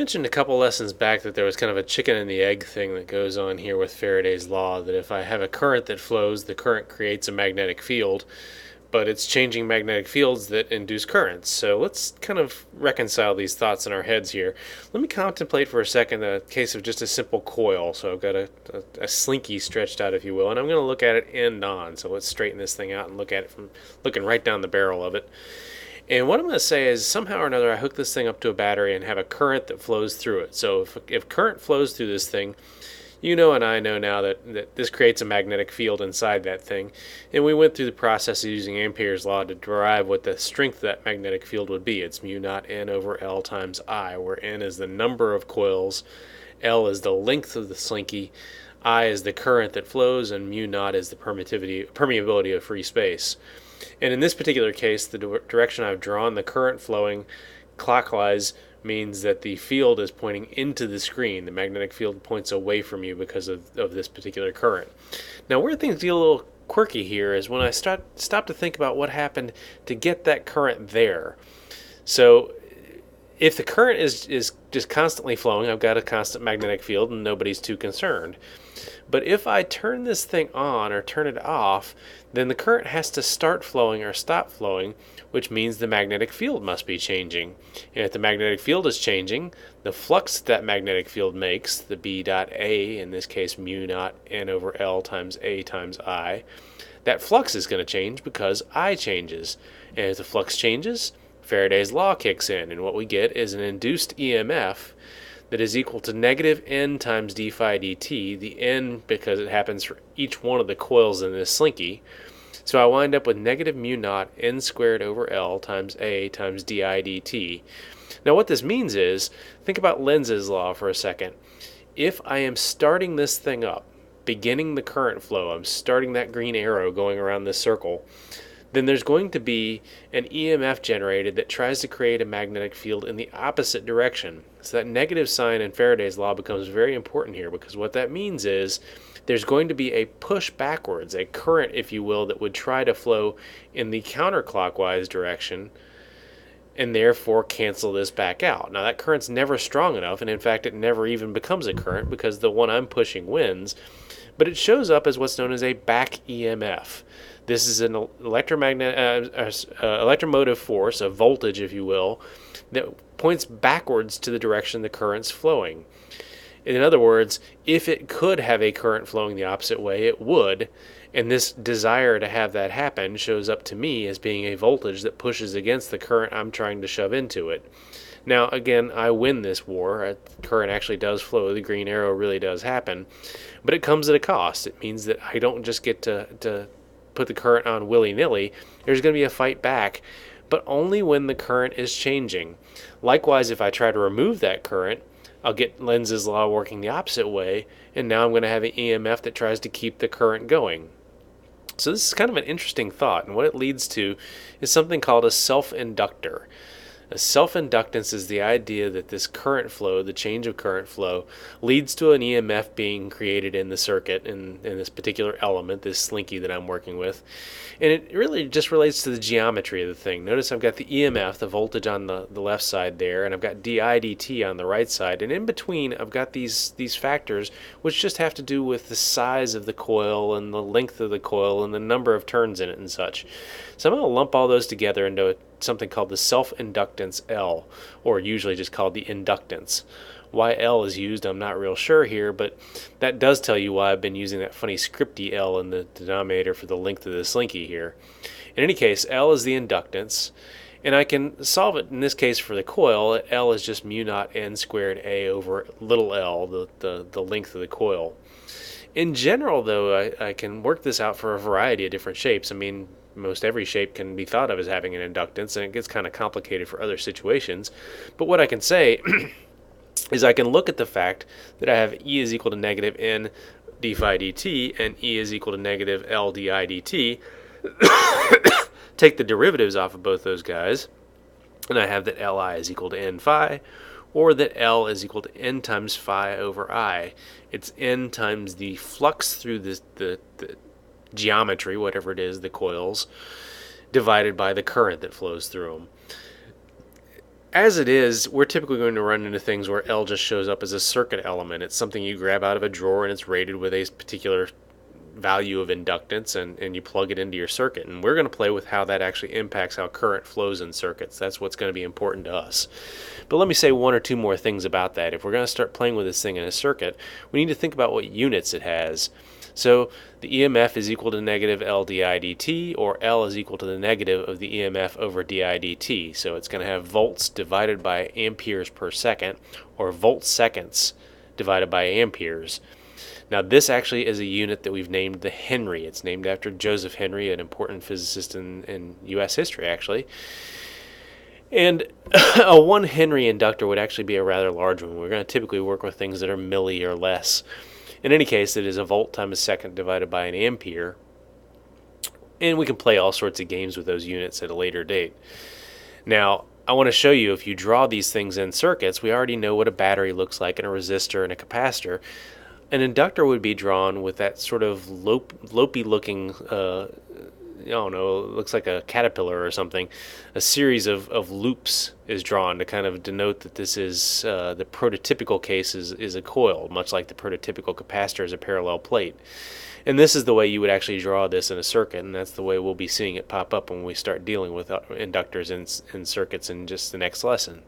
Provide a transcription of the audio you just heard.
mentioned a couple lessons back that there was kind of a chicken and the egg thing that goes on here with Faraday's law, that if I have a current that flows, the current creates a magnetic field, but it's changing magnetic fields that induce currents. So let's kind of reconcile these thoughts in our heads here. Let me contemplate for a second the case of just a simple coil. So I've got a slinky stretched out, if you will, and I'm going to look at it end on. So let's straighten this thing out and look at it from looking right down the barrel of it. And what I'm going to say is somehow or another I hook this thing up to a battery and have a current that flows through it. So if current flows through this thing, you know and I know now that this creates a magnetic field inside that thing. And we went through the process of using Ampere's law to derive what the strength of that magnetic field would be. It's mu naught N over L times I, where N is the number of coils, L is the length of the slinky, I is the current that flows, and mu naught is the permeability of free space. And in this particular case, the direction I've drawn the current flowing clockwise means that the field is pointing into the screen. The magnetic field points away from you because of this particular current. Now, where things get a little quirky here is when I stop to think about what happened to get that current there. So if the current is just constantly flowing, I've got a constant magnetic field and nobody's too concerned. But if I turn this thing on or turn it off, then the current has to start flowing or stop flowing, which means the magnetic field must be changing. And if the magnetic field is changing, the flux that magnetic field makes, the B dot A, in this case mu naught N over L times A times I, that flux is going to change because I changes. And if the flux changes, Faraday's law kicks in, and what we get is an induced EMF that is equal to negative N times d phi dt, the N because it happens for each one of the coils in this slinky. So I wind up with negative mu naught N squared over L times A times di dt. Now what this means is, think about Lenz's law for a second. If I am starting this thing up, beginning the current flow, I'm starting that green arrow going around this circle, then there's going to be an EMF generated that tries to create a magnetic field in the opposite direction. So that negative sign in Faraday's law becomes very important here, because what that means is there's going to be a push backwards, a current, if you will, that would try to flow in the counterclockwise direction and therefore cancel this back out. Now that current's never strong enough, and in fact it never even becomes a current because the one I'm pushing wins, but it shows up as what's known as a back EMF. This is an electromotive force, a voltage, if you will, that points backwards to the direction the current's flowing. In other words, if it could have a current flowing the opposite way, it would, and this desire to have that happen shows up to me as being a voltage that pushes against the current I'm trying to shove into it. Now, again, I win this war. Current actually does flow. The green arrow really does happen, but it comes at a cost. It means that I don't just get to put the current on willy-nilly. There's going to be a fight back, but only when the current is changing. Likewise, if I try to remove that current, I'll get Lenz's law working the opposite way, and now I'm going to have an EMF that tries to keep the current going. So this is kind of an interesting thought, and what it leads to is something called a self-inductor. A self-inductance is the idea that this current flow, the change of current flow, leads to an EMF being created in the circuit, in this particular element, this slinky that I'm working with. And it really just relates to the geometry of the thing. Notice I've got the EMF, the voltage on the left side there, and I've got di dt on the right side. And in between, I've got these factors which just have to do with the size of the coil and the length of the coil and the number of turns in it and such. So I'm going to lump all those together into something called the self-inductance L, or usually just called the inductance. Why L is used, I'm not real sure here, but that does tell you why I've been using that funny scripty L in the denominator for the length of the slinky here. In any case, L is the inductance, and I can solve it in this case for the coil. L is just mu naught N squared A over little l, the length of the coil. In general, though, I can work this out for a variety of different shapes. I mean, most every shape can be thought of as having an inductance, and it gets kind of complicated for other situations. But what I can say is I can look at the fact that I have E is equal to negative N d phi dt and E is equal to negative L di dt. Take the derivatives off of both those guys, and I have that Li is equal to N phi, or that L is equal to N times phi over I. It's N times the flux through the geometry, whatever it is, the coils, divided by the current that flows through them. As it is, we're typically going to run into things where L just shows up as a circuit element. It's something you grab out of a drawer and it's rated with a particular value of inductance, and you plug it into your circuit. And we're going to play with how that actually impacts how current flows in circuits. That's what's going to be important to us. But let me say one or two more things about that. If we're going to start playing with this thing in a circuit, we need to think about what units it has. So the EMF is equal to negative L di dt, or L is equal to the negative of the EMF over di dt. So it's going to have volts divided by amperes per second, or volt seconds divided by amperes. Now, this actually is a unit that we've named the Henry. It's named after Joseph Henry, an important physicist in U.S. history, actually. And a 1 Henry inductor would actually be a rather large one. We're going to typically work with things that are milli or less. In any case, it is a volt times a second divided by an ampere. And we can play all sorts of games with those units at a later date. Now, I want to show you, if you draw these things in circuits, we already know what a battery looks like, and a resistor and a capacitor. An inductor would be drawn with that sort of lopey looking, I don't know, looks like a caterpillar or something. A series of loops is drawn to kind of denote that this is the prototypical case is a coil, much like the prototypical capacitor is a parallel plate. And this is the way you would actually draw this in a circuit, and that's the way we'll be seeing it pop up when we start dealing with inductors in circuits in just the next lesson.